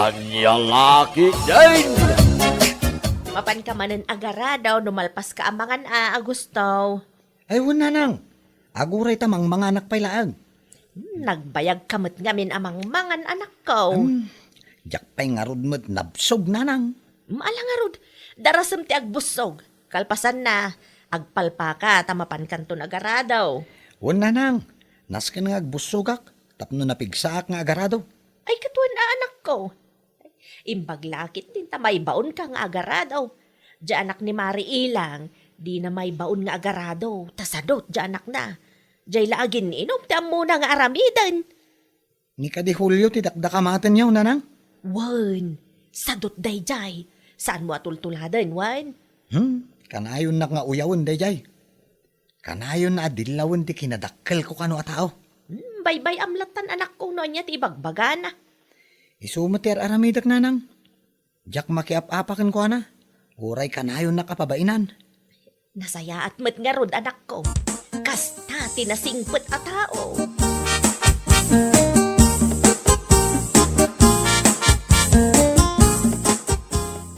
Anyang laki din! Mapan ka manen agara daw, numalpas ka amangan Agusto. Ay, wala nang. Aguray tamang mga anak pailaan. Nagbayag kamot ngamin amang mangan anak ko. Jak pa'y nga rod mo't nabsog nanang. Maalang nga rod, darasam ti agbusog. Kalpasan na, agpalpa ka, tamapan kanto agara daw. Wala nang. Naskan nga agbusogak, tapno napigsaak nga agarado. Ay katuan anak ko. Imbag lakit din ta may baon ka nga agarado. Di anak ni Mari Ilang, di na may baon nga agarado. Tasadot di anak na. Di laagin inom ti muna nga aramidan. Ni ka di Julio ti dakdakamatan niyo nanang. Wan, sadot day jay. Saan mo atultuladan, Wan? Kanayon na nga uyawon dayjay. Kanayon na adilawon ti kinadakkel ko kano a tao. Baybay amlatan anak ko no niya ti ibagbaga na. Isumater aramidak nanang. Jak makiap-apakan ko ana. Uray kanayon na kapabainan. Nasaya at met nga rod anak ko. Kasta tinasingpet a tao.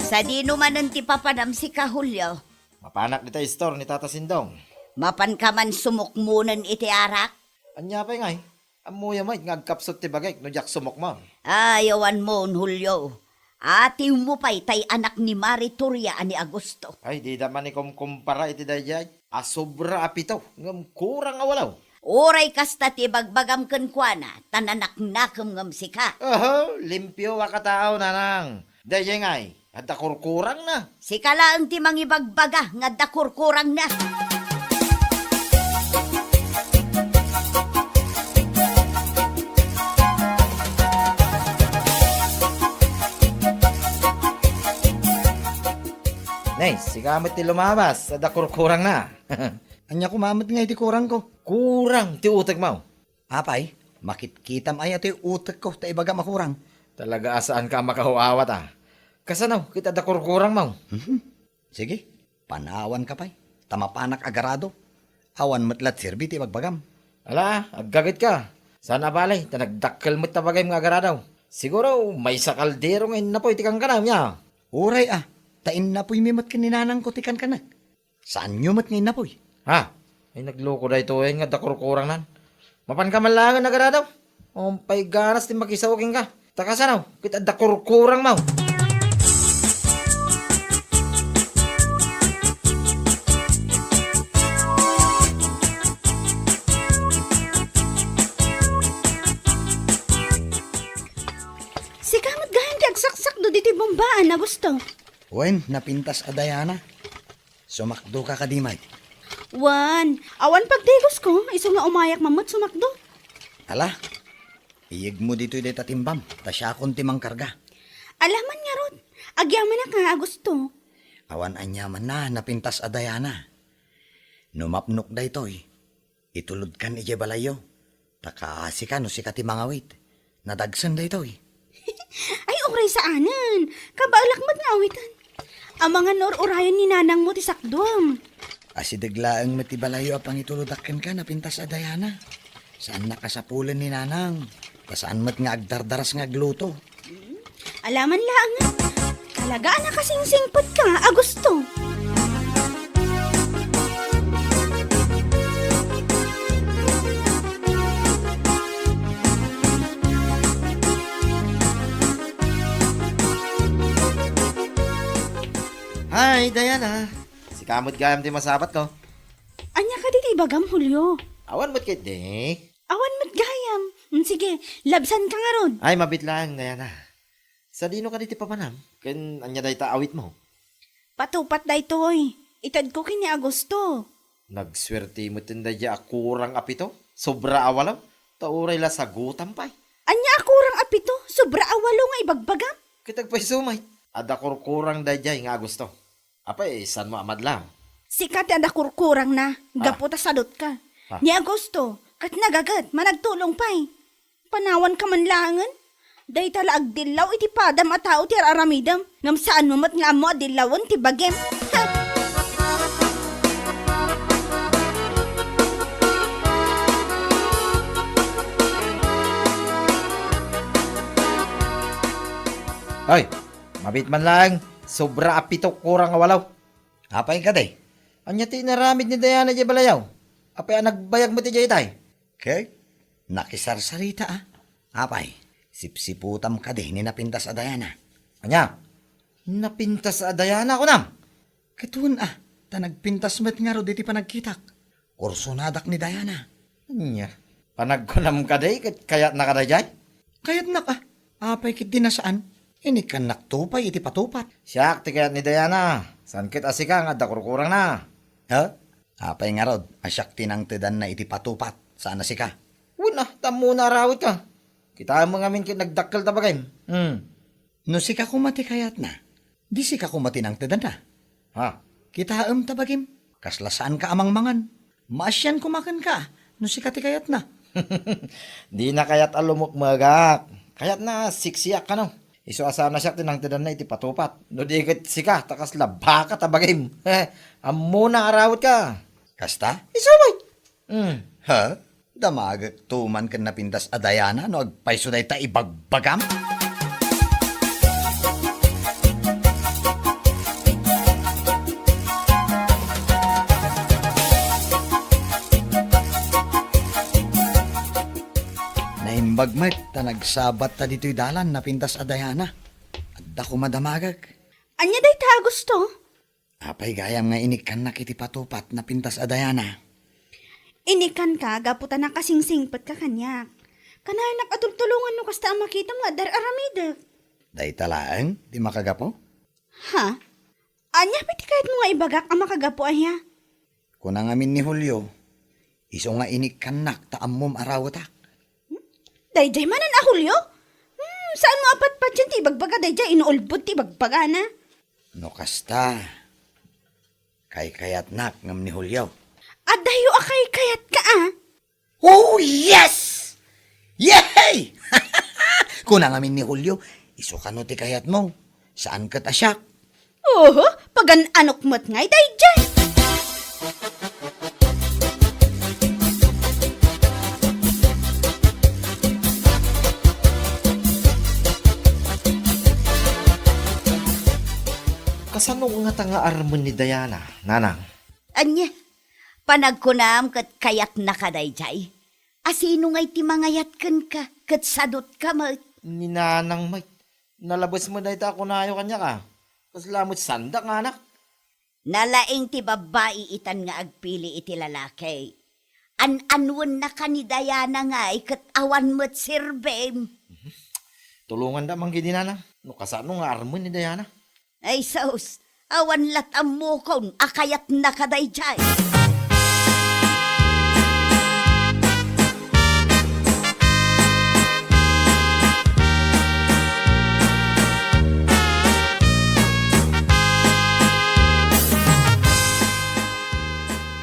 Sa di numanan ti papanam si Kahulyo, Mapanak dita store ni Tata Sindong. mapan ka man sumukmunan iti arak. Anya pa ngay. Amuya mo, ngagkapsot ti bagay, no jak sumok mo. Ayawan mo, Julio. Ati mo pa'y tay anak ni Marituria ani Agusto. Ay, di naman ikom kumpara iti dayjay. Asobra apito, ngam kurang awalaw. Oray kasta ti bagbagam kenkwana, tananak nakam ngam sika. Limpyo wa katao nanang. Dayjay ngay, at kurkurang na. Sika lang ti mangibagbaga, nga dakurkurang na. Nay, sigamit ti lumabas, at kurkurang na. Anya kumamat nga iti kurang ko. Kurang ti utek mo. Apay, makitkitam ay ati utek ko ta ibaga makurang. Talaga asaan ka makahuawat Kasanaw, kita da kurkurang mo. Sige, panawan ka pa'y. Tamapanak agarado. Awan matlat sirbi ti bagbagam. Ala, aggagit ka. Sana balay, tanagdakkel mo't tabagay mga agaradaw. Siguro, may sakaldero ngayon na po itikang kanam niya. Uray tain na po'y mimot kininanang ko tikan ka na. Saan nyo mat ngayon na po'y? Ha? Ay nagloko da ito nga dakurkurang nan. Mapan ka man lang ang agaradaw. Ompay ganas din makisawagin ka. Takasanaw, kita dakurkurang mo. Sikamat gahan di agsaksak do diti bombaan na gusto. Wen, napintas adayana. Sumakdo ka kadimay. Wan, awan pagdigos ko, iso nga umayak mamot sumakdo. Ala, iyig mo dito yung tatimbam. Tasya akong timang karga. Alaman nga rod, agyaman na ka, Agusto. Awan anyaman na, napintas adayana. Numapnok da ito'y. Itulod kan ije balayo. Takaasi ka no si katimangawit. Nadagsan da ito'y. Ay, uray sa anan, kabalakmat nga awitan. Ang mga nor-urayan ni nanang mo ti sakdom. Asidaglaang matibalayo apang ituludakken ka napintas adayana. Saan nakasapulan ni nanang? Saan mat nga agdardaras nga agluto? Alaman lang nga, talagaan na kasing singpot ka, Agusto. Hi, Diana. Si kamot gayam di masabat ko. Anya ka diti bagam, Julio. Awan mo't kit di. Awan mat gayam. Sige, labsan ka nga rod. Ay, mabit lang, Diana. Sa dino ka diti pamanam? Ken anya day awit mo. Patupat da ito'y. Itad ko kini Agusto. Nagswerte mo tinday akurang apito. Sobra awalaw. Tauray la sagutan pa. Anya akurang apito, sobra awalo nga ibagbagam. Kitag pa'y sumay. Ada kurkurang dayjay nga gusto. Apay, san mo amadlang? Sikat ada kurkurang na, gaputa sadot ka. Ah. Ni Agosto, kat nagagat, managtulong pa'y. Panawan ka man langan. Day tala agdilaw iti padam at tao ti aramidam. Ngam saan mo mat nga mo adilawan ti bagem. Ha! Ay, mabit man lang. Sobra apito kurang awalaw. Apay ka day. Anya ti naramid ni Diana di balayaw. Apay ang nagbayag mo ti jay tay. Kay, nakisarsarita Apay, sipsiputam ka day ni napintas a Diana. Anya, napintas sa Diana ko nam. Katuan ta nagpintas met nga ro diti panagkitak. Kursonadak ni Diana. Anya, panagkunam ka day, kaya nakaday jay. Kayat apay kit dinasaan. Ini kan naktupay iti patupat. Siyak, ti kayat ni Diana. San kit asika nga dakurkurang na. Ha? Apay nga rod, asyak tinang tedan na iti patupat. Saan na sika? Una, tamo na arawit ka. Kita mo ngamin kit nagdakkel tabagay. No sika kumati kayat na. Di sika kumati nang tedan na. Ha? Kita tabagim. Kaslasaan ka amang mangan. Maasyan kumakan ka. No sika ti kayat na. Di na kayat alumok magak. Kayat na siksiyak ka no. Iso asa na siya tinang tinan na iti patupat. No di kat sika, takas laba ka tabagim. Amo na arawit ka. Kasta? Iso boy. Ha? Damagak tuman kan napintas a Diana no agpaiso day ta ibagbagam? Naimbagmet ta nagsabat ta dito'y dalan napintas a Diana. Adda ko madamagag. Anya day ta gusto? Apay gayam nga inikan na kiti patupat napintas a Diana. Inikan ka, gaputa na kasingsingpat ka kanyak. Kanay nakatultulungan no kasta ang makita mo adar aramidak. Day talaan, di makagapo? Ha? Anya, piti kahit mo nga ibagak ang makagapo aya. Kunang amin ni Julio, iso nga inikan taamom arawatak. Dayjay manan a Julio? Saan mo apat pa dyan ti ibagbaga dayjay inuulbod ti ibagbaga na? No kasta, kay kayat ngam ni Julio. Adayo akay kayat ka Oh, yes! Yay! Kunang amin ni Julio, iso ka no ti kayat mo. Saan ka tasyak? Oo, pagan anok mo't ngay dayjay. Kasano nga tanga armon ni Diana, nanang? Anya, panagkunam kat kayat na ka dayjay. Asino ngay ti mangayat ken ka, kat sadot ka mo. Ni nanang may. Nalabas mo dahi ta ako na ayaw kanya ka. Kaslamot sandak nga anak. Nalaing ti babae itan nga agpili iti lalaki. An-anwan na ka ni Diana nga, kat awan mo't sirbem. Tulungan da manggidi nanang. No kasano nga armon ni Diana? Ay sos, awan latam mo kon, akayat na ka dayjay.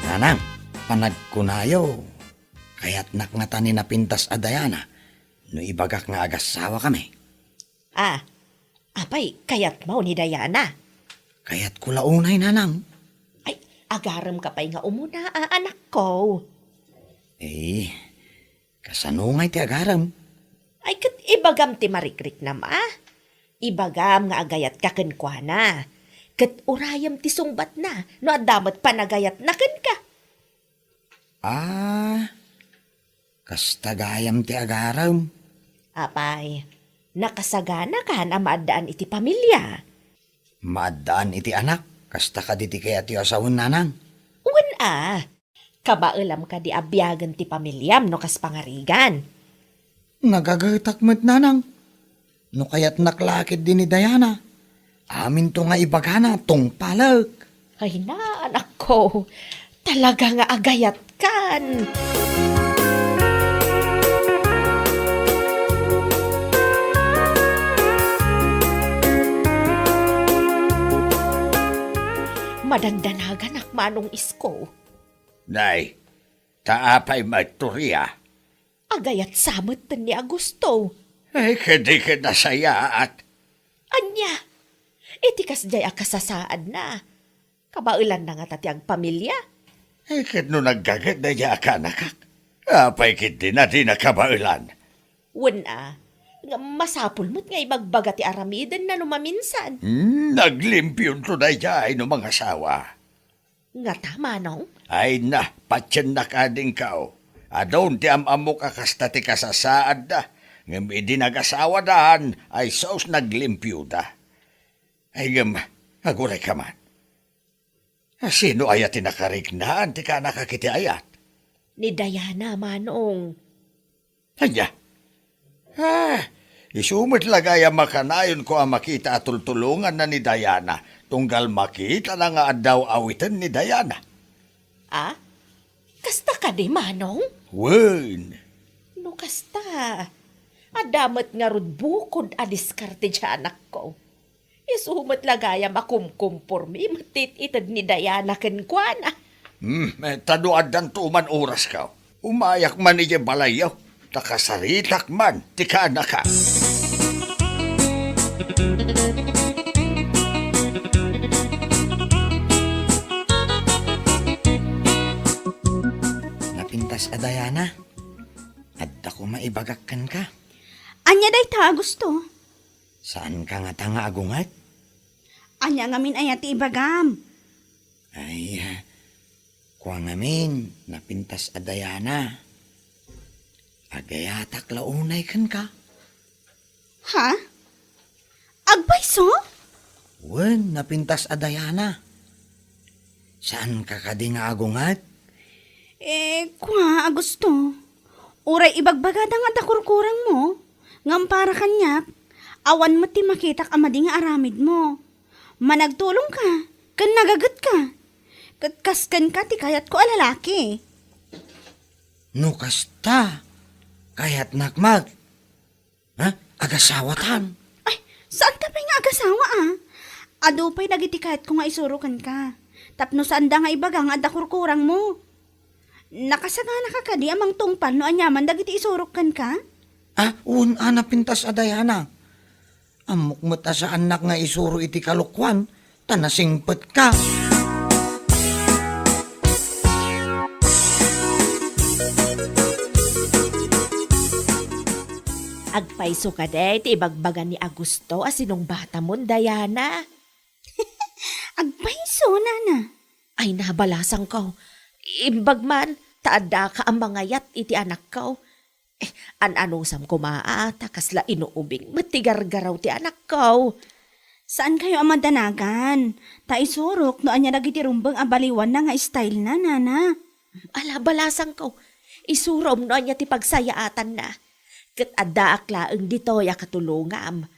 Nanang, panagkunayo. Kayat nga tani napintas a Diana. No ibagak nga agasawa kami. Apay, kayat mo ni Diana. Kayat kulaunay nanang. Ay, agaram ka pa'y nga umuna, anak ko. Kasanungay ti agaram. Ay, kat ibagam ti marikrik na Ibagam nga agayat ka kenkwana. Kat urayam ti sungbat na, no adamat panagayat na ken ka. Kastagayam ti agaram. Apay, nakasagana ka na maadaan iti pamilya. Maadaan iti anak. Kasta ka diti kaya ti asawon nanang. Uwan kabailam ka di abyagan ti pamilyam no kas pangarigan. Nagagatak mo't nanang. No kaya't naklakid din ni Diana. Amin to nga ibagana tong palag. Ay na, anak ko, talaga nga agayat kan. Madandanagan ak manong isko. Nay, taapay magturya. Agayat samot ni Agusto. Ay, kadi ka nasayaat. Anya, itikas jay akasasaad na. Kabailan na nga tati ang pamilya. Ay, no naggagat na niya ka nakak. Apay kiti na di nakabailan. Wala, Nga masapul mo't nga ibagbaga ti aramidan na numaminsan. Naglimpyon to na jay no mga asawa. Nga tama, nong? Ay na, patyan na ka din kao. Adon ti amamok akasta ti kasasaad da. Ngam idinag-asawa daan ay saus naglimpyo da. Ay ngam, aguray ka man. Sino ayat ti nakariknaan ti ka nakakiti ayat? Ni Diana, manong. Anya? Isumit lagay ang makanayon ko ang makita at tultulungan na ni Diana. Tunggal makita na nga daw awitan ni Diana. Ah? Kasta ka di, manong? Wen, No, kasta. Adamat nga rod bukod a diskarte dyan anak ko. Isumat lagaya makumkumpurmi matit itad ni Diana kenkwana. taduad dan tuman oras ka. Umayak man ni balayaw. Takasaritak man, tika na ka. Napintas a Diana. Adda ko maibagakkan ka. Anya day ta gusto. Saan ka nga tanga agungat? Anya ngamin ayati ibagam. Ay, kuha ngamin, napintas a Diana. Agayatak launay kan ka. Ha? Agbay so? Wen, napintas a Diana. Saan ka kadi nga agungat? Kwa gusto. Uray ibagbagada nga dakurkurang mo. Ngam para kanyak, awan mo ti makitak amadi nga aramid mo. Managtulong ka, kan nagagat ka. Katkaskan ka ti kayat ko alalaki. No kasta. Kayat nakmag. Ha? Agasawatan. Ay, saan ka pa nga agasawa Ado pa'y nagitikayat ko nga isurukan ka. Tapno saan da nga ibaga nga dakurkurang mo. Nakasagana ka di amang tungpal no anyaman dagiti isurukan ka? Napintas a Diana. Amok mo ta sa anak nga isuro iti kalukwan. Tanasingpet ka. Agpaiso ka day, ti ibagbagan ni Agusto asinong bata mon, Diana. Agbay so, nana. Ay nabalasang ko. Imbagman, taada ka ang mga yat iti anak ko. Anusam ko takasla inuubing, matigargaraw ti anak ko. Saan kayo ang madanagan? Ta isurok no anya dagiti rumbang abaliwan na nga style na, nana. Balasang ko. Isurom no anya ti pagsayaatan na. Kat adda aklaeng ditoy akatulungam.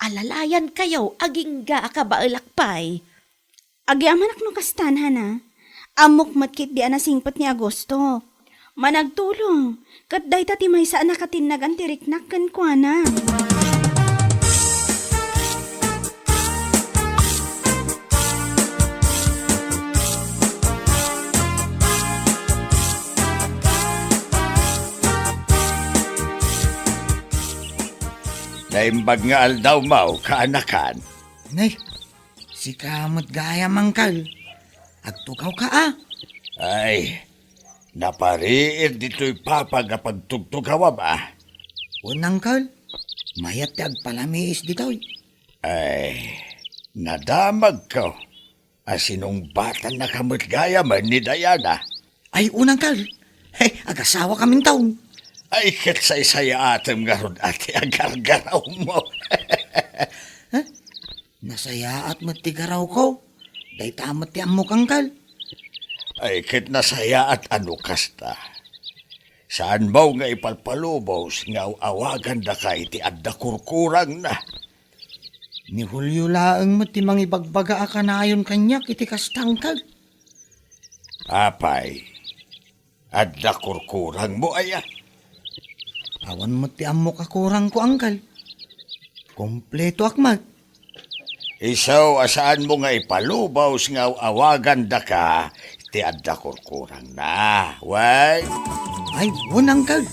Alalayan kayo, aging ga akabaelakpay. Agi amanak no kastan, hana. Amok matkit di anasingpat ni Agosto. Managtulong. Kat day tati may saan nakatinagan tiriknak kan kwa na. Naimbag nga aldaw mau kaanakan. Nay, si kamot gaya mangkal. Agtukaw ka Ay, napariir dito'y papag pagtugtugawa ba? Unang kal, mayat ti agpalamiis ditoy. Ay, nadamag ko. Asinong bata na kamot gaya man ni Diana. Ay, unang kal. Agasawa kaming taon. Ay, kitsay-saya atem nga ron ati agargaraw mo. Nasaya at matigaraw ko. Day tamat ti amok kal. Ay, kit nasaya at ano kasta. Saan mo nga ipalpalubos nga awagan da ka iti adda kurkurang na. Ni Julio laang matimang ibagbaga akanayon kanyak iti kastangkal. Apay, adda kurkurang mo aya. Awan mo ti amok akurang ko angkal. Kompleto akmat. Isaw, asaan mo nga ipalubos nga awagan da ka iti adda kurkurang na. Way? Ay, unang kal.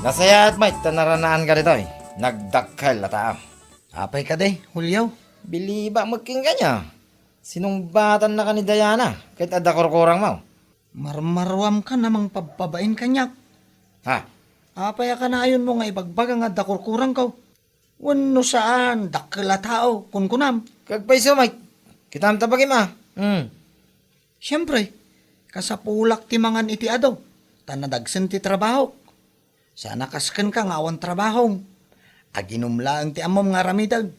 Nasaya at may tanaranaan ka dito Nagdakkal na tao. Apay ka day, Julio. Biliba magking kanya. Sinumbatan na ka ni Diana, kahit ada kurkurang mo. Marmarwam ka namang pababain kanyak. Ha? Apaya ka na ayon mo nga ibagbag ang dakurkurang ko. Wano saan, dakila tao, kunkunam. Kagpaiso, Mike. Kita ang tabagin ma. Siyempre, kasapulak ti mangan iti ado, tanadagsen ti trabaho. Sana kasken ka nga awan trabaho. Aginumlaan ti amom nga ramidag.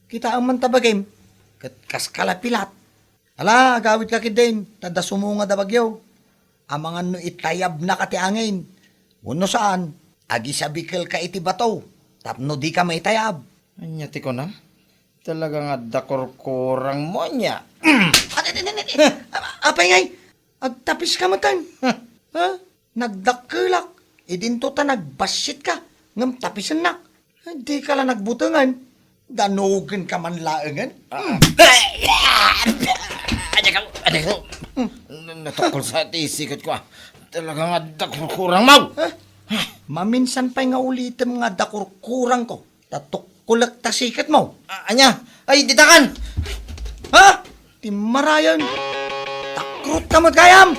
Kita ang man tabagim, kat kaskalapilat. Ala, gawit ka kidin, tada sumunga da bagyo. Amangan no itayab na ka ti angin. Wano saan, agi sabikil ka iti bato, tapno di ka maitayab. Anyati ko na. Talaga nga dakurkurang mo niya. Apay ngay, agtapis ka matan. Ha? Nagdakkelak. Idinto ta nagbasit ka. Ngam tapisan nak. Hindi ka lang nagbutangan. Danugan ka man laangan. Natukol sa tisikot ko. Talaga nga dakurkurang mo. Maminsan pa'y nga ulitin nga dakurkurang ko. Tatukkulak ta sikat mo. Anya, ay ditakan. Ha? Timarayan. Takrut ka magkayam.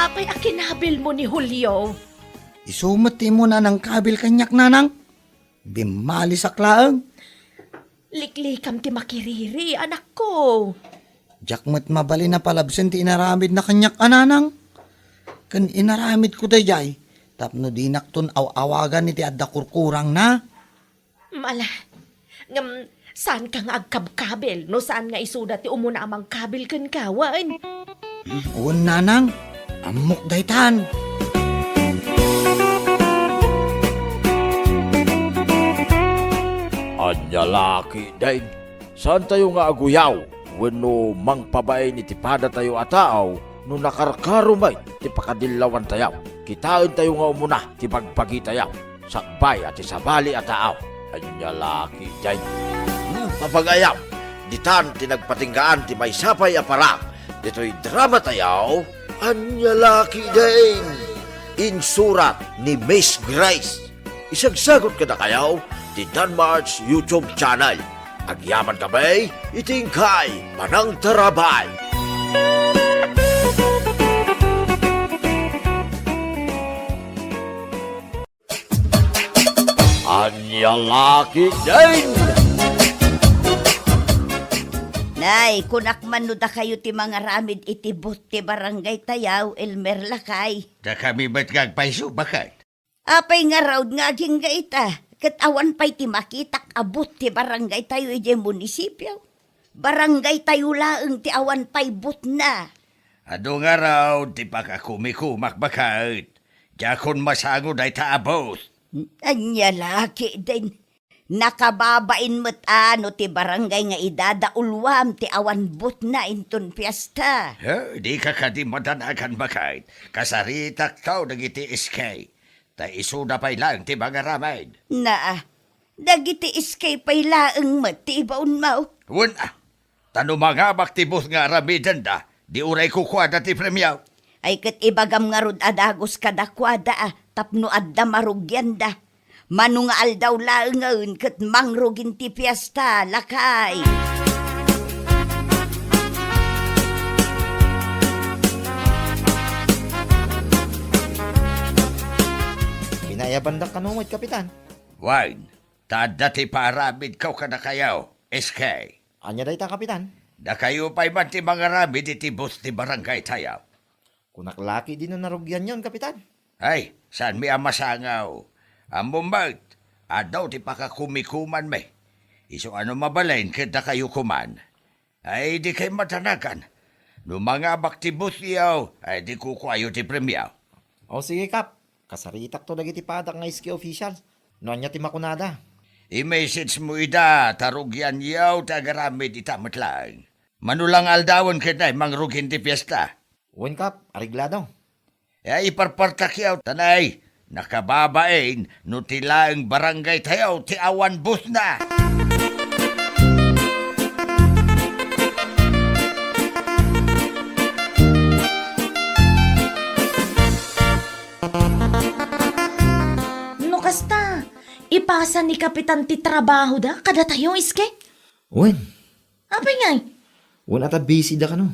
Apay akinabil mo ni Julio. Isumati mo na ng kabil kanyak nanang. Bimali sa klaang. Liklikam ti makiriri, anak ko. Jakmat mabali na palabsen ti inaramid na kanyak ananang. Kan inaramid ko dayay. Tapno di nakton awagan ni ti adda kurkurang na. Mala, ngam, saan ka nga agkabkabil? No saan nga isuda ti umuna amang kabil kan kawan? Uwan nanang. Amok daytan. Anya laki daig. Saan tayo nga aguyaw? Wano mang pabay ni tipada tayo ataaw no nakarkarumay ti pakadilawan tayaw. Kitain tayo nga umuna ti bagpagi tayaw. Sakbay at isabali ataaw. Anya laki daig. Papagayaw. Ditan tinagpatinggaan ti may sapay aparak. Dito'y drama tayaw. Anya laki daig. Insurat ni Miss Grace. Isagsagot ka na kayaw di Danmar's YouTube channel. Agyaman kabay, itingkay, manang tarabay. Anya laki din! Nay, kunak man no da kayo ti mga ramid itibot ti barangay tayaw, Elmer Lakay. Da kami ba't gagpaiso, bakit? Apay nga raw nga aging gaita. Katawan pa'y ti makitak abot ti barangay tayo ije munisipyo. Barangay tayo laeng ti awan pa'y but na. Ado nga raw, di pa ka kumikumak bakit? Jakon masango day taabot. Anya laki din. Nakababain mo't ano ti barangay nga idadaulwam ti awan but na inton piyesta. Di ka kadimadanakan bakit? Kasaritak tao nagiti iskay. Ta isuda pa'y lang ti mga ramay. Na, dagiti iskay pa'y laeng ti ibaon mo. Wala. Tano mga baktibos nga ramidan da, di uray kukwada ti premyaw. Ay kat ibagam nga rod adagos kadakwada tapno adda marugyan da. Mano nga aldaw laengaon kat mangrugin ti piyesta, Lakay. Binayabandak ka numot, Kapitan. Wine, tada ti paramid kaw ka na kayaw, SK. Anya day ta, Kapitan. Da kayo pa'y man ti mga ramid iti bus ti barangay tayaw. Kunaklaki din na narugyan yon, Kapitan. Ay, saan mi ang masangaw? Amumbat, adaw ti pakakumikuman me. Iso ano mabalain kita kayo kuman. Ay, di kayo matanakan. No mga baktibus yaw, ay di kukwayo ti premyaw. O sige, Kap. Kasaritak to dagiti padak nga iski official. No anya ti makunada. I-message mo ida, tarugyan yaw, tagaramid itamat lang. Manulang aldawan kita, mangrugin ti piyesta. Uwan, Kap. Ariglado. Ay, iparpartak yaw, tanay. Nakababain, no tilaang barangay tayo, ti awan bus na. nalpasan ni Kapitan ti trabaho da, kada tayo iske. Wen, Apay ngay, wen ata busy da ka no.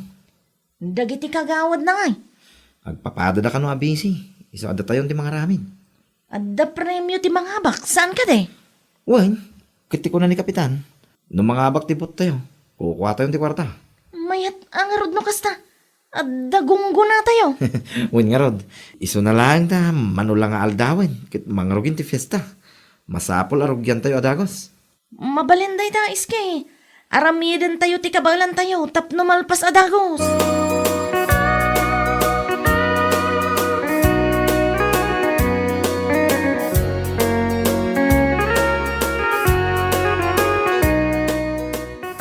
dagiti kagawad na ngay. Agpapada da ka no busy. Iso ada tayo ti mga ramin. Adda premyo ti mga habak, saan ka de? Wen, kiti ko na ni Kapitan. No mga abak tibot tayo. Kukuha tayo ti kwarta. Mayat ang arod no kasta. Adda gunggo na tayo. Wen nga rod, iso na lang ta, manulang nga aldawen. Kit mangrugin ti fiesta. Masapol arugyan tayo adagos. Mabalinday ta iske. Aramiden tayo ti kabalan tayo, tapno malpas adagos.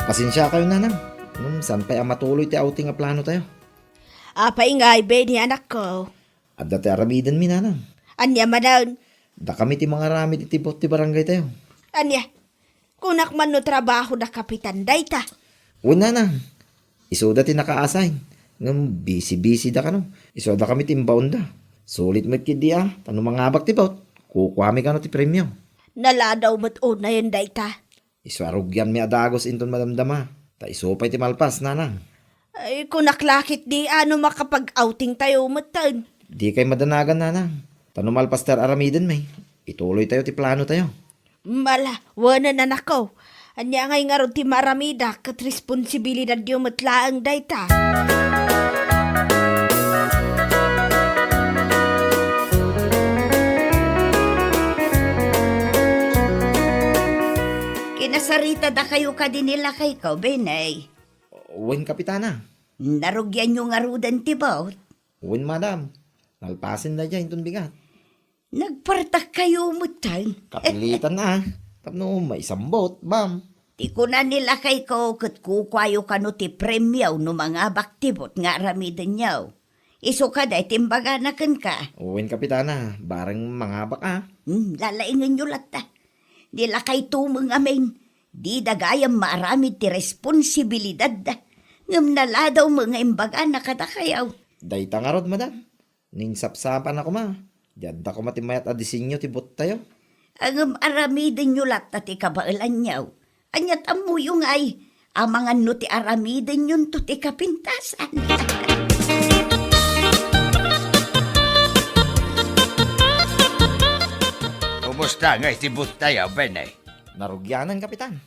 Pasensya kayo nanang. Saan pa ang matuloy ti outing nga plano tayo? Apay nga, ni anak ko. At dati aramidan mi nanang. Anya manaon. Da kami ti mga rami ti tibot ti barangay tayo. Anya, kunak man no trabaho na kapitan dayta. Una na. Iso da ti naka-assign. Ngam busy-busy da ka no. Iso da kami timbaon da. Sulit mo kidi Tano mga abak ti bot. Kukwami ka no ti premyo. Naladaw mo't una yun dayta. Iso arugyan mi adagos inton madamdama. Ta iso pa'y ti malpas nanang. Ay, kunak lakit di ano makapag-outing tayo matan. Di kay madanagan nanang. Tano malpas ter aramiden may. Ituloy tayo ti plano tayo. Mala, wana na nako. Anya ngay nga ron ti maramida kat responsibilidad yung matlaang dayta. Kinasarita da kayo ka din nila kay ko, Benay. Wen kapitana. Narugyan yung arudan ti bawt. Wen madam. Nalpasin na dyan inton bigat. Nagpartak kayo mutan. Kapilitan na. Tapno may sambot, ma'am. Ti ko na nila kay ko kat kukwayo ka no ti premyaw no mga baktibot nga aramidan yaw. Iso ka day timbaga na kan ka. Wen kapitana. Barang mga baka. Lalaingan nyo lata. Nila kay tumang amin. Di dagayang maaramid ti responsibilidad da. Ngam naladaw mga imbaga na katakayaw. Dayta nga rod, madam. Ninsapsapan ako ma. Diyad ako matimayat adisinyo ti bot tayo. Ang aramidin nyo lata ti kabailan yaw. Anyat amuyong ay, amangan no ti aramidin yun to ti kapintasan. Kumusta nga itibot tayo, Benay? Narugyanan, kapitan.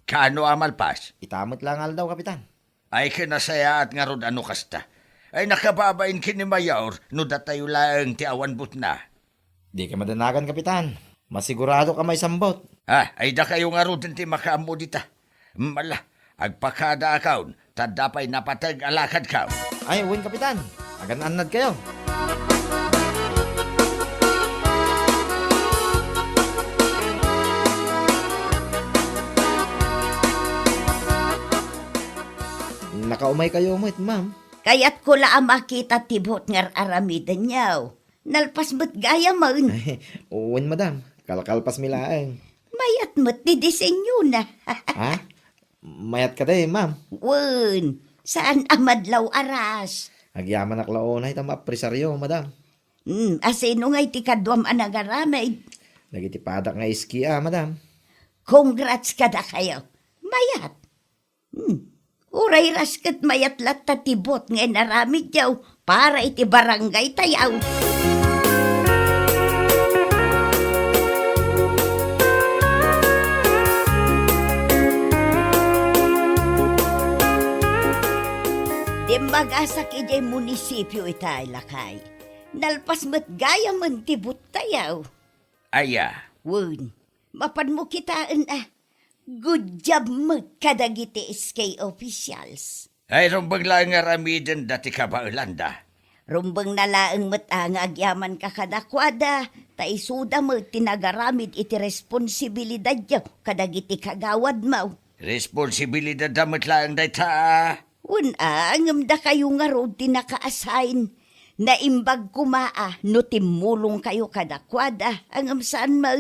Kano amalpas? Itamot lang daw, kapitan. Ay kinasaya at nga rod ano kasta. Ay nakababain kinimayaor no datayo lang ti awan but na. Di ka madanagan, kapitan. Masigurado ka may sambot. Ay da kayo nga rod ti makaamo dita. Mala, agpakada akaw, tadapay napatag alakad ka. Ay, uwin, kapitan. Agan-anad kayo. Nakaumay kayo mo ma'am. Kaya't ko laang makita tibot ngar aramidan yaw. Nalpas mo't gaya man. Ay, uwin, madam. Kalkalpas milaeng. Mayat mo't di disenyo na. Ha? Mayat ka day, ma'am. Wen, saan amadlaw aras? Agyaman aklaonay tama presaryo, madam. Asino nga'y ti kadwam anagaramay. Nagitipadak nga iski, madam. Congrats kada kayo. Mayat. Uray raskat mayat lat tatibot nga naramid yaw para iti barangay tayaw. Dimagasak ijay munisipyo itay lakay. Nalpas mat gaya man tibot tayaw. Aya, Wun, mapan mo kitaan Good job mo kadagiti SK officials. ay rumbang lang nga ramiden dati ka ba Ulanda? Rumbang nalaang matang agyaman ka kadakwada, taisuda mo tinagaramid iti responsibilidad yaw kadagiti kagawad mo. Responsibilidad damat lang dayta. Angam da kayo nga road tinaka-assign. Naimbag kumaa no timulong kayo kadakwada, angam saan mo.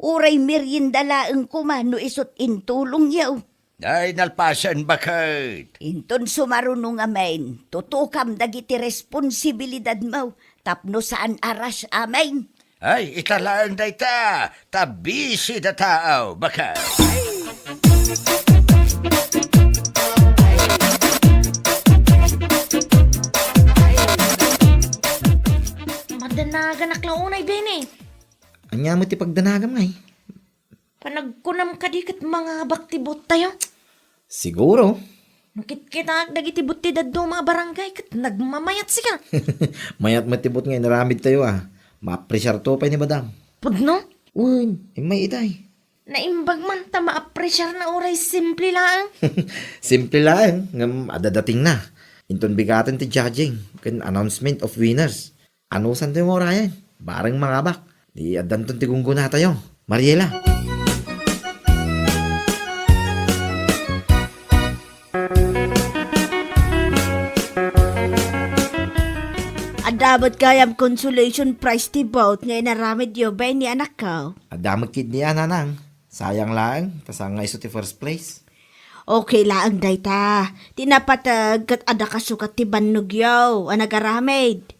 Uray merienda laeng kuma no isot intulong yaw. Ay nalpasan bakit? Inton sumarunong amain, tutukam dagiti responsibilidad mo, tapno saan aras amain. Ay, italaan day ta. Tabisi da tao, baka. Madanagan aklaunay, Bene. Anya mo ti pagdanagam ngay. Panagkunam ka di kat mga baktibot tayo. Siguro. Nukit kita dagitibot ti daddo mga barangay kat nagmamayat sika. Mayat matibot ngay naramid tayo ah. Ma-pressure to pa ni madam. Pudno? Uy, may iday. Naimbag man ta ma-appreciate na oray simple lang. Simple lang, ngam adadating na. Inton bigatin ti judging, kan announcement of winners. Ano san tayo mo Ryan? Barang mga bak. Di adanton ti gungguna tayo. Mariela. Dapat kayam consolation prize ti bout ngayon naramid yo ba ni anak ko? Adamag kid niya nanang. Sayang lang, kasang nga iso ti first place. Okay lang dayta. Tinapatag kat ada kasukat ti bannog yaw, anagaramid.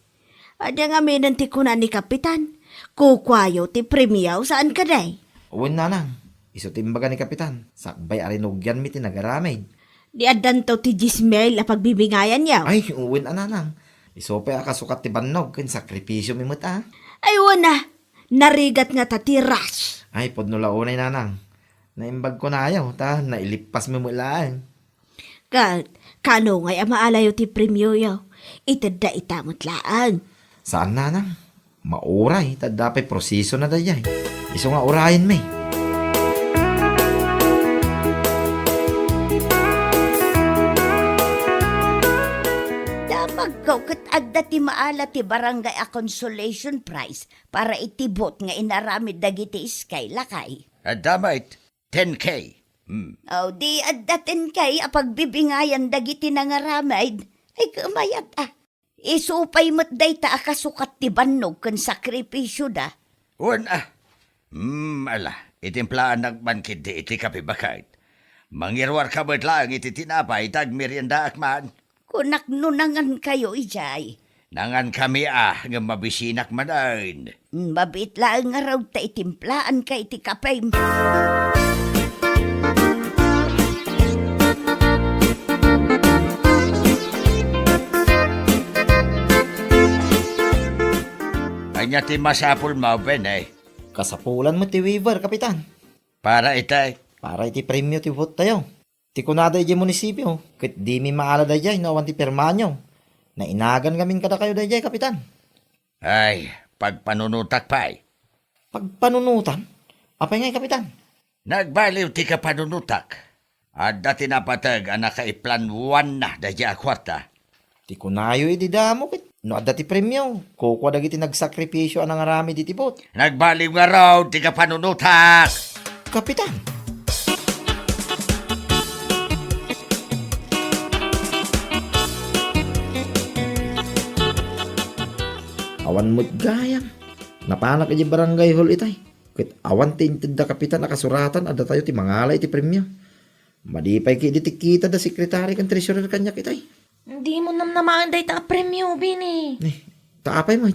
Ada nga minan ti kunan ni kapitan. Kukwayo ti premiyaw saan ka day? Uwan nanang, iso timbaga ni kapitan. Sakbay arinugyan mi ti nagaramid. Di adan to ti Gismel a pagbibingayan yaw. Ay, uwan ananang. Iso pa akasukat ti bannog, kan sakripisyo mi mata. Ay wana, narigat nga ta ti rush. Ay, podno launay nanang. Naimbag ko na ayaw, ta, nailipas mi mulaan. Kat, kano ngay amaalayo ti premyo yaw. Itada itamot laan. Saan nanang? Mauray, tadapay proseso na dayay. Iso nga urayin mi. Magkaw kat agda ti maala ti barangay a consolation prize para itibot nga inaramid dagiti iskay lakay. Damait, 10K. O di addaten kay apagbibingayan dagiti nangaramid ay kumayat ah. Isupay mo't day ta akasukat ti bannog kan sakripisyo da. Uwan ala, itimplaan nagbankid di iti kapibakait. Mangirwar ka ba't lang iti tinapay tag merienda akman. Kunak nunangan kayo ijay. Nangan kami nga mabisinak manain. Mabit lang nga raw ta itimplaan kay iti kapay. Anya ti masapul mo, Ben Kasapulan mo ti waiver, kapitan. Para itay. Para iti premyo ti vote tayo. Ti kunada iti munisipyo, kat di mi maala dayay na awan ti permanyo. Na inagan gamin kada kayo dayay, kapitan. Ay, pagpanunutak pa'y. Pagpanunutan? Apay ngay, kapitan? Nagbaliw ti ka panunutak. At dati napatag anak ka iplan 1 na dayay akwarta. Ti kunayo iti damo, kit. No adda ti premyo, kukwa dagiti nagsakripisyo anang arami di ti vote. Nagbaliw nga raw ti ka panunutak. Kapitan! Awan mo't gayam. Napanak iti barangay hall itay. Kit awan tinted da kapitan nakasuratan ada tayo ti mangalay ti premyo. Madipay ki iti kita da sekretary kan treasurer kanya kitay. Hindi mo namaan day ta premyo, Bini. Taapay mo.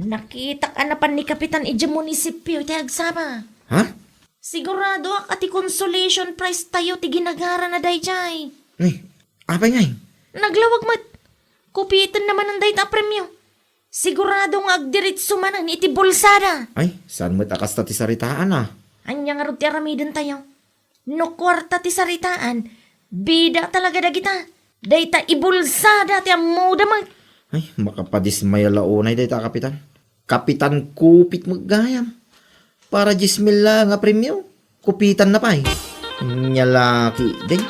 Nakita ka na pan ni Kapitan iti munisipyo iti agsama. Ha? Sigurado ak ati consolation prize tayo ti ginagara na day jay. Apay ngay. Naglawag mat. Kupitan naman ang day ta premyo. Sigurado nga agdiritso manan iti bulsada. Ay, saan mo't akas ti saritaan ah? Anya nga ro ti aramidon tayo. No kwarta ti saritaan, bida talaga dagita. Dayta ibulsada ti amuda mag. Ay, makapadismaya launay dayta kapitan. Kapitan kupit maggayam. Para 10,000 nga premyo. Kupitan na pa eh. Nyalaki din.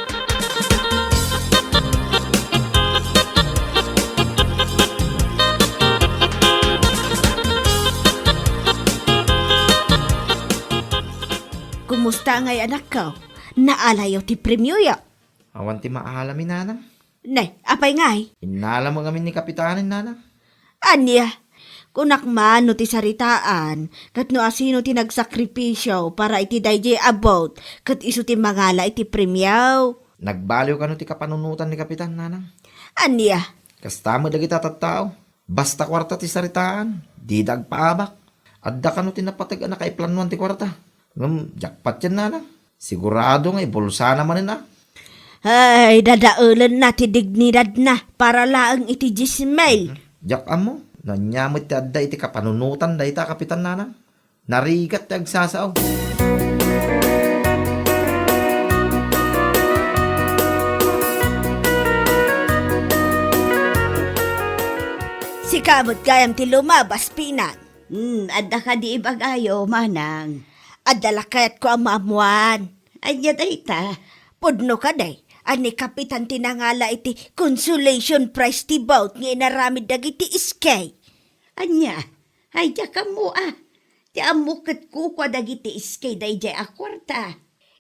Kumusta ngay anak ko? Naalayo ti premyo ya. Awan ti maalamin nanang. Nay, apay ngay? Inala mo kami ni kapitanin nanang. Anya, kunak man no ti saritaan, kat no asino ti nagsakripisyo para iti dayjay about, kat iso ti mangala iti premyaw. Nagbaliw ka no ti kapanunutan ni kapitan nanang. Anya, Kasta mo dagita tattao. Basta kwarta ti saritaan. Di dagpaabak. Adda ka no tinapatag na kay planuan ti kwarta. Jackpot yan na. Sigurado nga, bulsa naman na. Ay, dadaulan na ti dignidad na para laang iti Gismail. Jak amo, nanyamit ti adda iti kapanunutan da ita kapitan nana. Narigat ti agsasaaw. Si kamot gayam ti lumabas pinan. Adda ka di ibagayo, manang. Adalakayat ko ang maamuan. Anya dayta. Pudno ka day. Ani kapitan tinangala iti consolation prize ti bout nga inaramid dagiti iskay. Anya, ay di ka mo Ti amukit ko kwa dagiti iskay day di akwarta.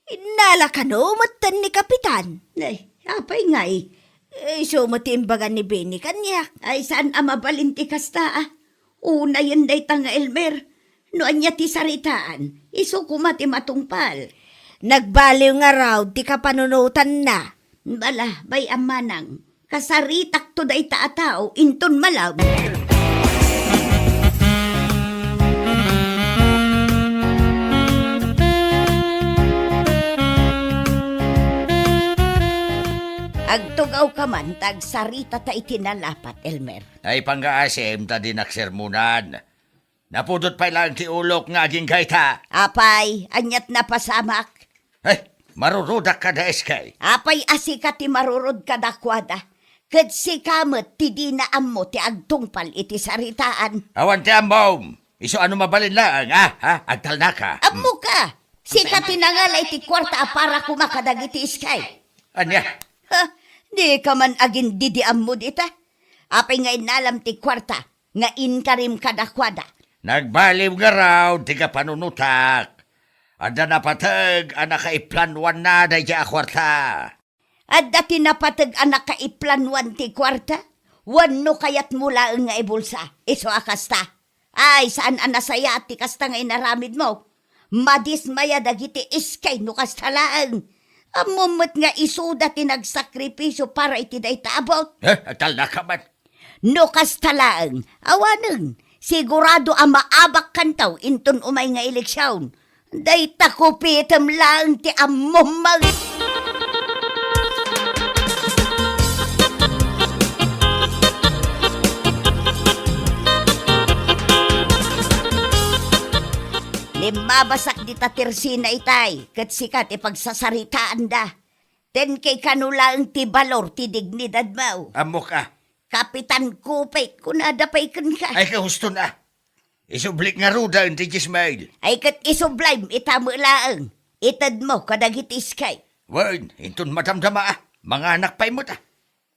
Inala ka no, matan ni kapitan. Ay, apay ngay. So matimbagan ni Benny kanyak. Ay, saan mabalinti kasta Una yun day tanga Elmer. No anya ti saritaan, iso kumati matungpal. Nagbaliw nga raw, di ka panunutan na. Bala, bay amanang. Kasaritak to day taatao, inton malaw. Agtugaw ka man, tag sarita ta itinalapat, Elmer. Ay pangaasim ta din naksermunan. Napudot pa lang ti ulok nga aging kaita. Apay, anyat na pasamak. Ay, marurudak ka da eskay. Apay asika ti marurod kadakwada. Kat si kamot ti dinaam mo ti agtungpal iti saritaan. Awan ti ambom. Iso ano mabalin lang, Agtal na ka. Ammo ka! Sika tinangalay ti kwarta para kumakadagiti iskay. Anya? Ha, di ka man agin didiam mo dita. Apay nga inalam ti kwarta, nga inkarim kadakwada. Nagbaliw nga raw, di ka panunutak. Ada napatag, anak ka iplanwan na da ja kwarta. At dati napatag anak ka iplanwan ti kwarta, wano kayat mula nga ibulsa, iso akasta. Ay, saan anasaya at ti kasta nga inaramid mo? Madismaya dagiti iskay no kastalaan. Amumot nga isuda ti nagsakripisyo para iti day taabot. Agtal na ka man. No kastalaan, awaneng, sigurado ang maabak kantaw inton umay nga eleksyon. Day takupitam lang ti amumag. Limabasak di tatersina itay, kat sikat ipagsasaritaan da. Ten kay kanula ang ti balor ti dignidad mo. Amo ka. Kapitan Kupay, kunadapay kan ka. Ay kahusto na. Isublik nga ruda ang ti Gismail. Ay kat isublime, itamo laang. Itad mo, kadagitis kay. Wan, inton madamdama Mga anak pa'y mo ta.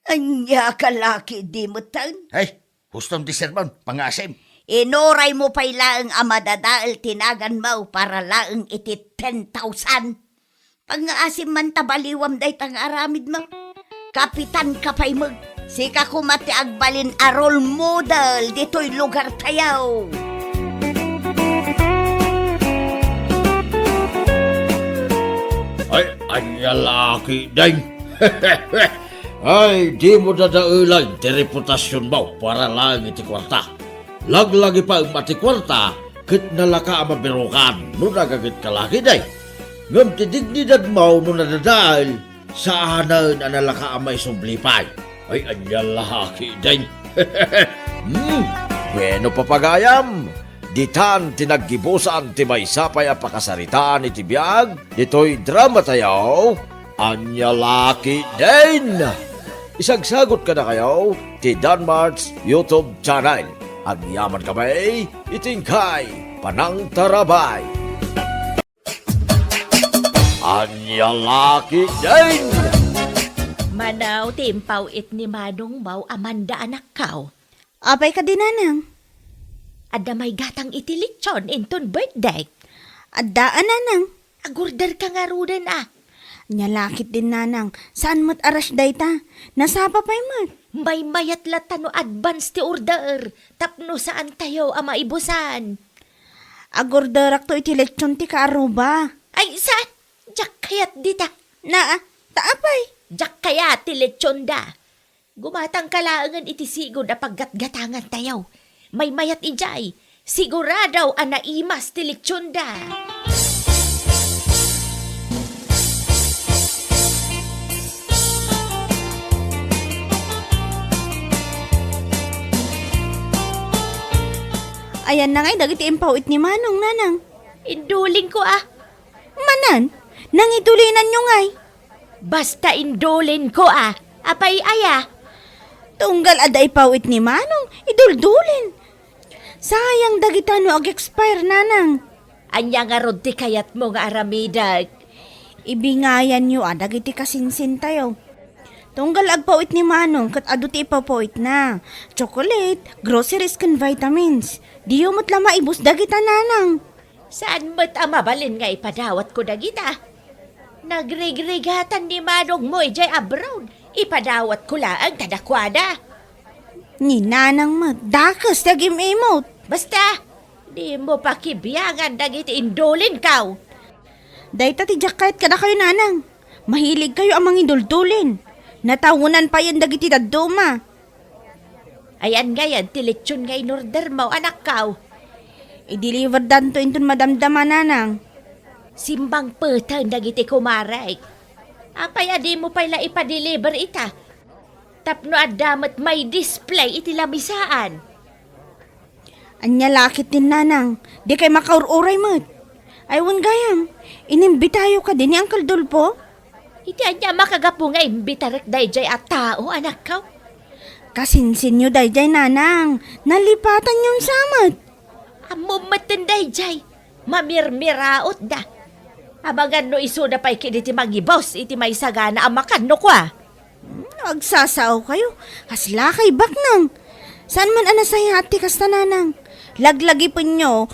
Anya kalaki di mo tan. Ay, hustom di sermon, pangasim. Inoray mo pa'y laang amadadaal tinagan mo para laang iti 10,000. Pang-asim man tabaliwam day tang aramid mo. Kapitan ka pa'y mo. Sika kumati agbalin a role model dito'y lugar tayaw. Ay lalaki day. Ay, di mo dadaulan ti reputasyon mo para lang iti kwarta. Laglagi pa ang mati kwarta, kit nalaka ang mabirukan, no nagagit ka laki day. Ngam ti dignidad mo no nadadaal, saanan ang nalaka ang may sumblipay. Ay, anya lalaki day. Bueno papagayam. Ditan tinaggibusan ti may sapay a pakasaritaan iti biyag, dito'y drama tayo, anya laki din. Isagsagot ka na kayo, ti Danmart's YouTube channel. Agyaman kami, itingkay, panang tarabay. Anya laki din. Manaw, timpaw it ni Manong Mau, Amanda anak kao. Apay ka dinanang. Adda may gatang itilitsyon inton birthday. Addaan nanang. Agurder ka nga rudan Nyalakit din nanang. Saan mo't aras dayta? Nasapa pa'y mat. May mayat latano advance ti order. Tapno saan tayo ama ibusan. Agordarak to itiletsyon ti kaaruba. Ay, saan? Diyak kayat dita. Taapay. Diyak kayat ti lechon da. Gumatang kalaangan iti sigod a paggatgatangan tayo. May mayat ijay. Siguradaw anaimas ti lechon da. Ayan na nga'y dagiti impawit ni Manong, nanang. Indulin ko ah. Manan, nang itulinan nyo nga'y. Basta indulin ko ah. Apay aya. Tunggal aday pawit ni Manong, iduldulin. Sayang dagita no ag-expire, nanang. Anya nga rod ti kayat mo nga aramida. Ibingayan nyo dagiti kasinsin tayo. Tunggal agpawit ni Manong kat adu ti ipapawit na. Chocolate, groceries kan vitamins. Diyo mo't lama ibus dagita, nanang. Saan mo't mabalin nga ipadawat ko dagita? Nagregregatan ni Manong mo ijay abroad. Ipadawat ko laang kadakwada. Ni nanang mat, dakas tagim emote. Basta, di mo pakibiyangan dagiti indulin kaw. Dahita ti jakayat kada kayo, nanang. Mahilig kayo amang iduldulin. Natawunan pa yan dagiti dadduma. Ayan ngayon, tilitsyon nga inorder mo, anak kaw. I-deliver danto intun madamdama, nanang. Simbang putang dagiti kumaray. Apay adi mo pala ipadeliver ita. Tapno adamat may display iti lamisaan. Anya lakit din, nanang. Di kay makaururay mo't. Aywan gayam, inimbitayo ka din ni Uncle Dulpo. Iti anya makagapo nga imbitarek dayjay at tao, anak kaw. Kasinsin nyo dayjay, nanang. Nalipatan yung samat. Amumatan dayjay. Mamirmiraot da. Abagan no iso na pa'y kiniti mangibos, iti may sagana amakan no kwa. Agsasaw kayo. Kasla kay baknang. Saan man anasaya ati kasta, nanang? Laglagi po nyo.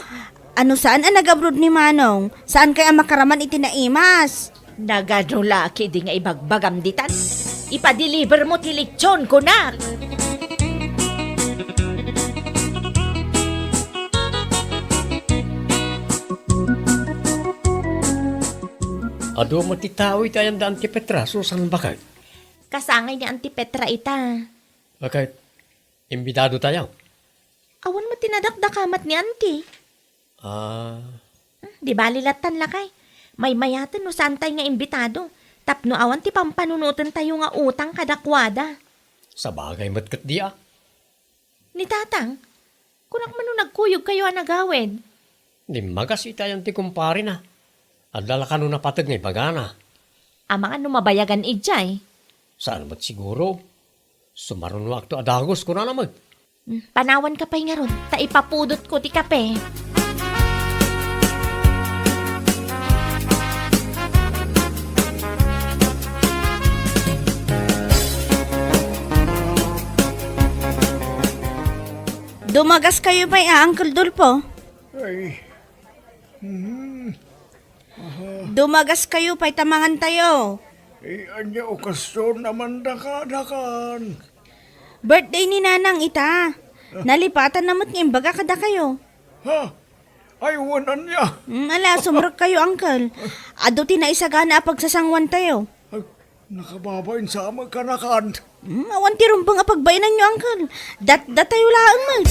Ano saan ang nag-abroad ni Manong? Saan kaya makaraman iti naimas? Nagadulaki di nga ibagbagam ditan. Ipadeliver mo ti lechon ko na. Ado mo ti tao itayan da Auntie Petra, susan bakit? Kasangay ni Auntie Petra ita. Bakit? Imbitado tayo. Awan mo tinadakdakamat ni Auntie. Di balilatan lakay. May mayatan no santay nga imbitado. Tapno awan ti pampanunutan tayo nga utang kadakwada. Sa bagay matkat di ah. Ni tatang, kunak man no nagkuyog kayo anagawin. Di magas itayan ti kumpare na. Adala ka no napatag ngay bagana. Amang ano mabayagan ijay. Saan ba't siguro? Sumaron wakto adagos ko na naman. Panawan ka pa'y nga ron, ta ipapudot ko ti kape. Dumagas kayo pa Uncle Dulpo? Ay, Dumagas kayo pa'y tamangan tayo. anya okasyon naman dakan. Birthday ni nanang ita. Nalipatan namat ng baga kada kayo. Ha? Ay, wanan niya. Ala, sumrok kayo, Uncle. Ado tinaisagana pagsasangwan tayo. Ay, nakababain sa magkanakan. Awan ti rumbang apagbayanan nyo, Uncle. Dat tayo laang mag.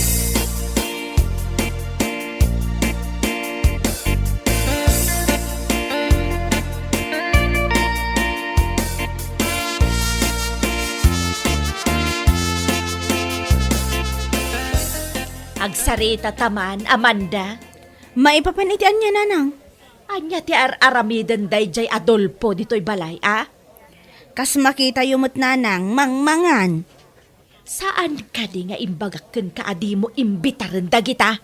Agsarita taman, Amanda. Maipapanitian niya, nanang. Anya ti aramidan dayjay Adolfo dito'y balay, ah? Kas makita yumot, nanang, mangmangan. Saan ka di nga imbagakken ka adi mo imbitaran dagita?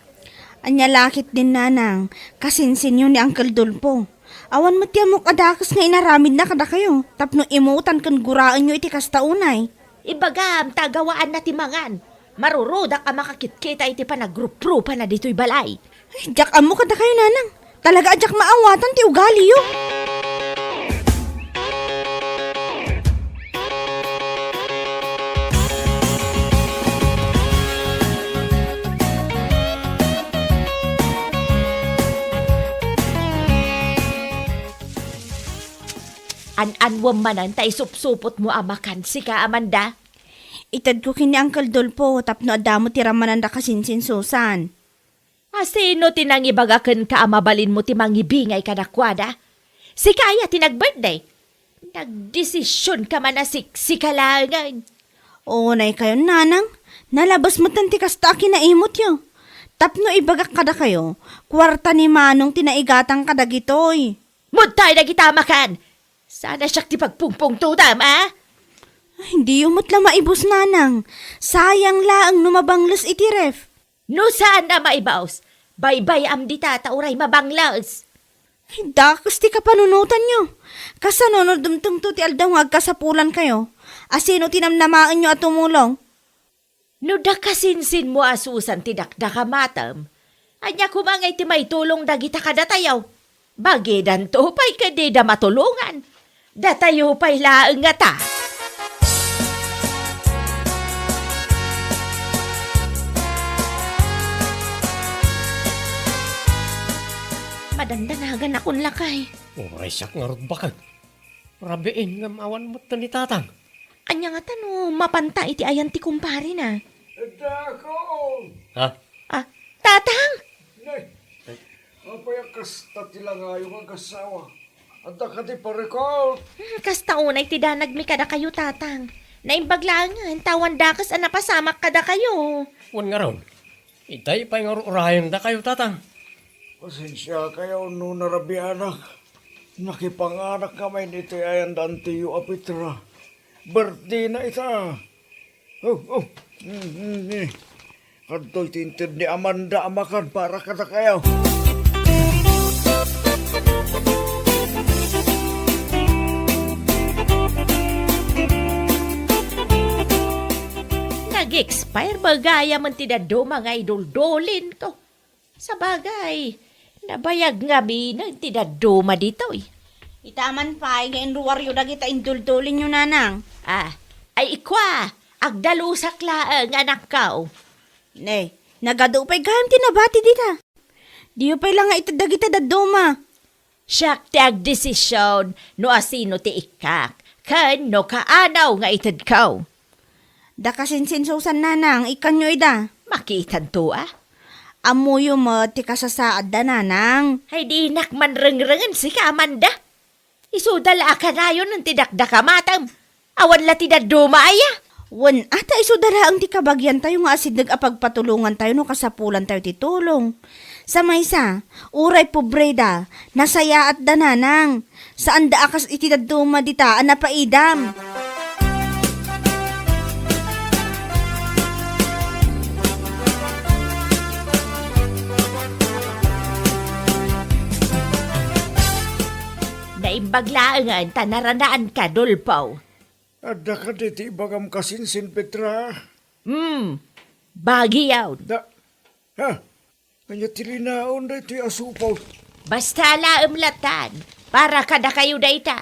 Anya lakit din, nanang. Kasinsin yun ni Uncle Dulpo. Awan mo tiyamok adakas nga inaramid na kada kayo. Tapno imutan kan guraan nyo iti kastaunay. Ibagam, tagawaan na timangan. Marurudak ka makakitkita iti pa nagrup-rupa na dito'y balay. Ay, jak amo kada kayo, nanang. Talaga ajak maawatan ti ugali yo. An-anwam manan tay supsupot mo amakan si ka, Amanda. Itad ko kini Uncle Dulpo tapno adamo ti ramanan da kasinsin Susan. Asino tinangibagakan ka amabalin mo ti mangibingay ka nakwada? Si Kaya tinag-birthday. Nagdesisyon ka man na sikalangan. Unay kayo, nanang. Nalabas mo tanti kasta kinaimot yo. Tapno ibagak kada kayo. Kwarta ni Manong tinaigatang kadagitoy. Muntay na kitamakan. Sana siya ti pagpungpung tutam, ah? Hindi umot lang maibos, nanang. Sayang laang numabanglos iti ref. No saan na maibaos? Baybay am di tata uray mabanglaos. Dakas ti kapanunutan nyo. Kasanunod dumtungto ti aldaw nga agkasapulan kayo. Asino tinamnamaan nyo at tumulong? No da kasinsin mo asusan ti dakdaka matam. Anya kumangay ti may tulong dagita kadatayaw. Bagidan to pa'y kadida matulungan. Datayo pa'y laeng nga ta. Madandanagan akong lakay. Uray siyak nga rutbakan. Rabiin nga maawan mo ni tatang. Anya nga tano, mapanta iti ayan ti kumpare na. Dako! Ha? Ah, tatang! Apay ang kasta tila nga yung kasawa. Anda ka di parikot. Kasta unay ti danag mi kada kayo tatang. Naimbaglangan, tawan dakas ang napasamak kada kayo. Wan nga ron. Itay pa nga urayan da kayo tatang. Pasensya kayo no narabi anak. Nakipanganak kami nito ayan dantiyo apitra. Birthday na ita. Oh. Kanto'y tintin ni Amanda amakan para kada kayo. Nag-expire bagaya man tinado mga idol-dolin to. Sa bagay, nabayag nga binag tinaduma dito eh. Itaman pa, ngayon ruwaryo dagita indul-dulin nyo, nanang. Ah, ay ikwa, agdalusak laang anak kao. Ne, nagadupay gayam tinabati dita. Diyo pa'y lang nga itadagita daduma. Siyak ti agdesisyon no asino ti ikak. Kan no kaanaw nga itad kao. Da kasinsin susan, nanang, ikan nyo ida. Makitan to ah. Amuyo mo ti kasasaad da, nanang. Ay di nakman reng-rengen si ka Amanda. Isudala ka na yun ng tidakdaka matam. Awan la tidaduma aya. Wan, ata iso dala ang ti kabagyan tayo nga asid nag-apagpatulungan tayo no kasapulan tayo ti tulong. Sa maysa, uray pobreda, nasaya at dananang. Saan da akas itidaduma dita, anapaidam. Naimbaglaangan tanaranaan ka, Dulpaw. Ada ka diti bagam kasinsin Petra. Bagi yaw. Ha? Kanya tilinaon da iti asupaw. Basta laam latan, para kada kayo dayta.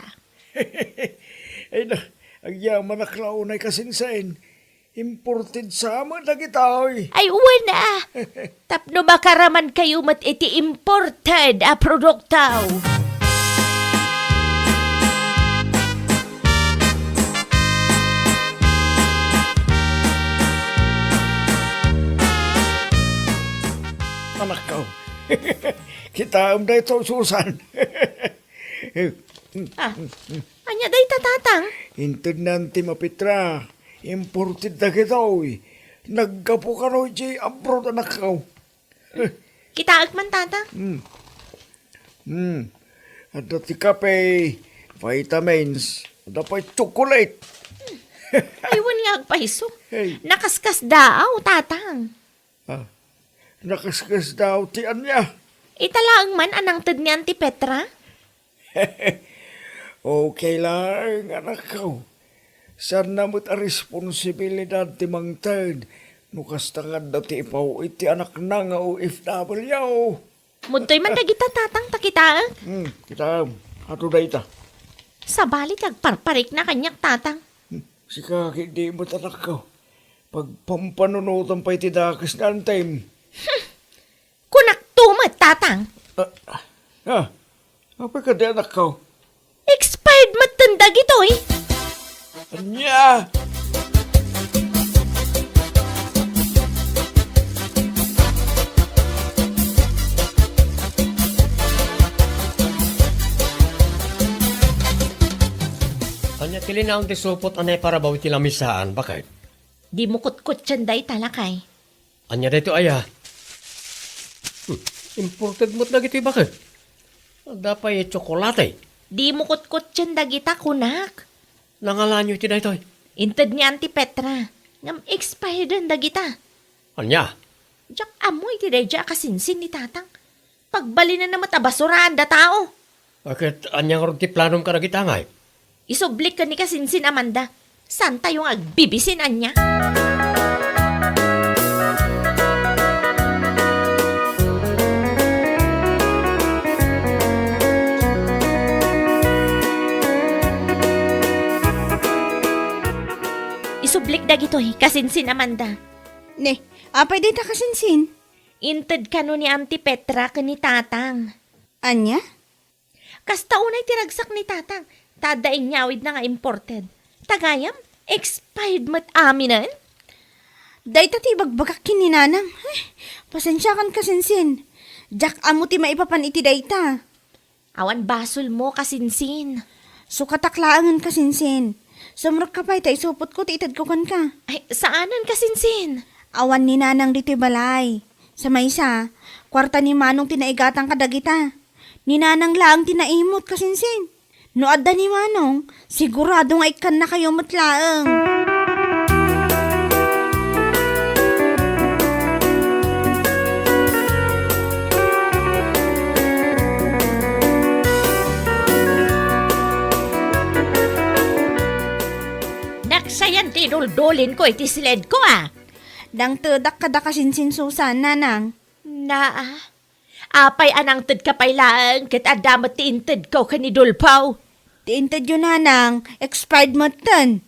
Ay na, ang yaman na klaon ay kasinsain. Imported sama na kita Ay, uwan Tapno makaraman kayo mat iti imported a produktaw. Anak ko. Kita am da ito, Susan. Anya dayta tatang? Intid nanti mapitra. Imported na kita, Nagkapo ka no, abroad anak ko. Kitaag man tatang? At dati kape, vitamins, at pa chocolate. Aywan nga agpaiso. Hey. Nakaskas daaw, tatang. Nakaskas daw tiyan niya. Italaang man anang tad ni Auntie Petra? Okay lang, anak ko. Saan namot a responsibilidad ti mang tad? Nukastangan dati ipaw iti anak na nga OFW. Muntoy man dagita tatang takitaang. Kita, ato da ita. Sa balit agparparik na kanyak tatang. Sika, hindi mo't anak ko. Pag pampanunutan pa iti dakas na time. Kunak tumat tatang. Apa ka di anak ko? Expired matanda gito Anya! Tilinaon ti supot anay para bawi ti lamisaan, bakit? Di mo kutkut siyan day talakay. Anya dito aya. Imported mo't na gito'y bakit? Dapay tsokolate. Di mo kutkut siyan dagita kunak. Nangalanyo ti daytoy. Inted ni Auntie Petra. Ngam expired ang dagita. Anya? Jak amoy ti day jak kasinsin ni tatang. Pagbali na naman tabasuraan da tao. Bakit anyang ron ti planom ka na gitangay? Isublik ka ni kasinsin Amanda. Saan tayong agbibisin anya? Isublik dagitoy kasinsin Amanda. Ne, apay dita kasinsin. Inted ka no ni Auntie Petra ka ni tatang. Anya? Kasta unay tiragsak ni tatang. Tadaing nyawid na nga imported. Tagayam, expired mat aminan. Day tati bagbagak kininanang. Pasensya kan kasinsin. Jak amo ti maipapan iti dayta. Awan basol mo kasinsin. Sukataklaangan kasinsin. Sumrok ka pa itay supot ko ti itad ko kan ka. Ay, saanan kasinsin? Awan ni nanang diti balay. Sa maysa, kwarta ni Manong tinaigatang kadagita. Ni nanang laang tinaimot kasinsin. No adda ni Manong, sigurado nga ikan na kayo matlaang. Naksayan ti duldulin ko iti silid ko Dang tedak kada kasinsin Susan, nanang. Apay anang ted ka pailaan ket adamat ti inted ko kanidulpaw. Tiintad yun nanang, expired matan.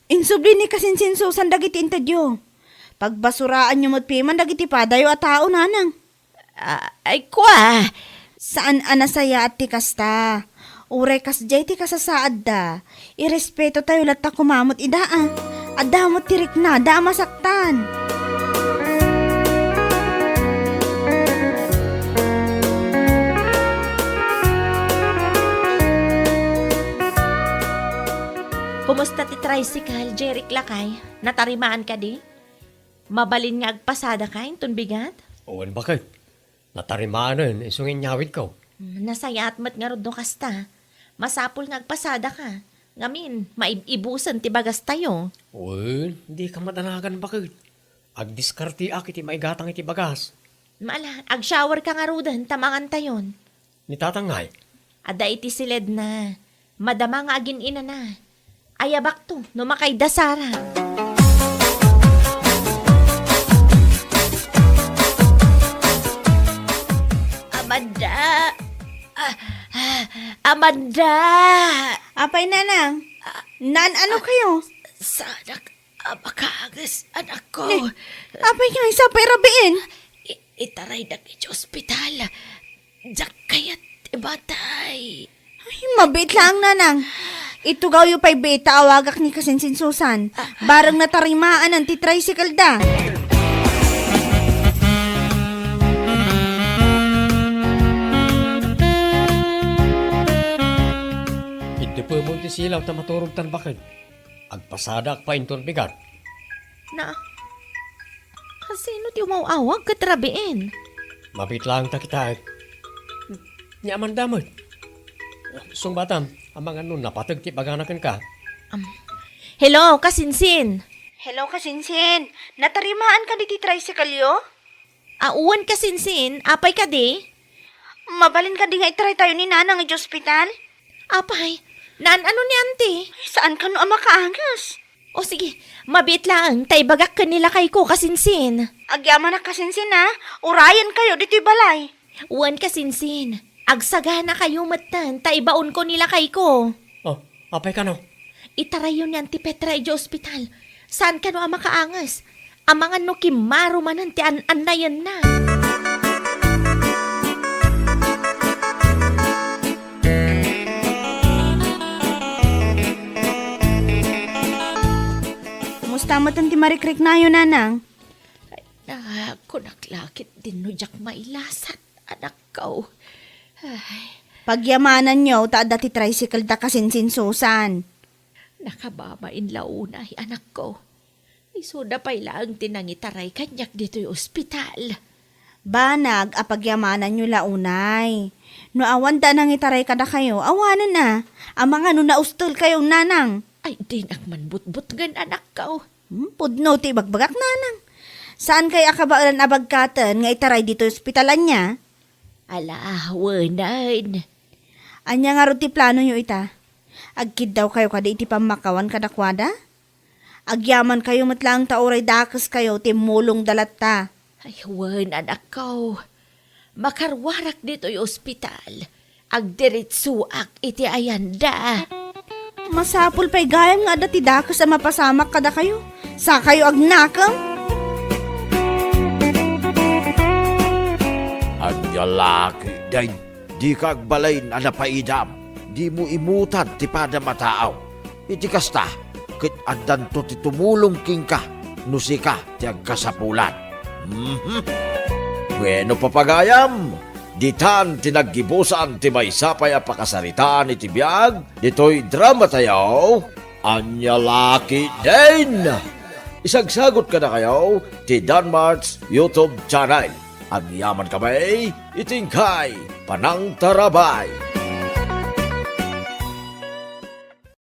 Insubli ni kasinsin Susan dagiti intad yo. Pagbasuraan nyo matpiman dagiti padayo at tao nanang. Ay kwa. Saan anasaya at ti kasta? Uray kas jay ti kasasaad da. Irespeto tayo latta kumamot idaa. Adamot tirik na, da masaktan. Kumusta ti tricycle, Jeric Lakay? Natarimaan ka di? Mabalin nga agpasada ka, intun bigat? Owan bakit? Natarimaan isungin nyawid ko. Nasayat mat nga rodno kasta. Masapul nga agpasada ka. Ngamin, maibusan ti bagas tayo. Uy, hindi ka madanagan bakit? Agdiskarti ak iti maigatang iti bagas. Maala, ag-shower ka nga rudan, tamangan tayon. Ni tatangay. Ada iti silid na. Madama nga agin ina na. Ayabak to, no makay dasara. Amanda! Amanda! Apay nanang, ano kayo? Sanak, makagas, anak ko. Apay nga isa pa'y rabiin. Itaray na iti ospital. Diyak kayat ibatay. Ay, mabit lang nanang. Ito gaw yung pa'y beta awagak ni kasinsin Susan. Barang natarimaan ang ti tricycle da. Hindi po mo ti silaw ta maturog tan bakit? Agpasada ak pa inton bigat. Na, kasino ti umawawag katrabiin? Mabit lang ta kita. Nyaman damot. Sung batam, amang ano napatag ti baganakan ka. Hello, kasinsin. Hello kasinsin, natarimaan ka di ti tricycle yo? Uwan kasinsin, apay ka di? Mabalin ka di nga itry tayo ni nanang i ospital? Apay, naan ano ni auntie? Saan ka no ama kaangas? O sige, mabit lang, tay bagak kanila kay ko kasinsin. Agyaman na kasinsin ha, urayan kayo dito'y balay. Uwan kasinsin, agsagana kayo matan, tay baon ko nila kay ko. Oh, apay ka no? Itaray yun ni Auntie Petra iti ospital. Saan ka no ama kaangas? Amangan no kimaro manan ti an-anayan na. Kumusta mo ti marikrik na yun, nanang? Kunaklakit din no jak mailasat, anak ko. Ay, Pagyamanan nyo, ta dati tricycle da kasinsin Susan. Nakababain launay, anak ko. Isuda pa ilang tinangitaray kanyak dito yung ospital. Banag, apagyamanan nyo launay. No awan da nang itaray kada kayo, awanan na. Ang mga no naustol kayong nanang. Ay, di nakman but gan anak ko. Pudno ti bagbagak nanang. Saan kay akabaalan abagkatan nga itaray dito ospitalan niya? Ala, wanan. Anya nga ro ti plano nyo ita? Agkid daw kayo kada iti pamakawan kadakwada? Agyaman kayo matlang tauray dakas kayo ti mulong dalat ta. Ay, wan anak ko. Makarwarak dito yung ospital. Agdiritsuak iti ayanda. Masapul pa'y gayam nga dati dakas sa mapasamak kada kayo. Sa kayo agnakam? Anya laki, day, di ka agbalain napaidam. Di mo imutan ti pada mataaw. Iti kasta, kit adan to ti tumulong king ka, nusika ti agkasapulan. Bueno papagayam, ditan tinaggibusan ti may sapay a pakasaritaan iti biyag, dito'y drama tayaw, anya laki din. Isagsagot ka na kayo ti Danmart's YouTube channel. Ang yaman kamay, itingkay, panang tarabay.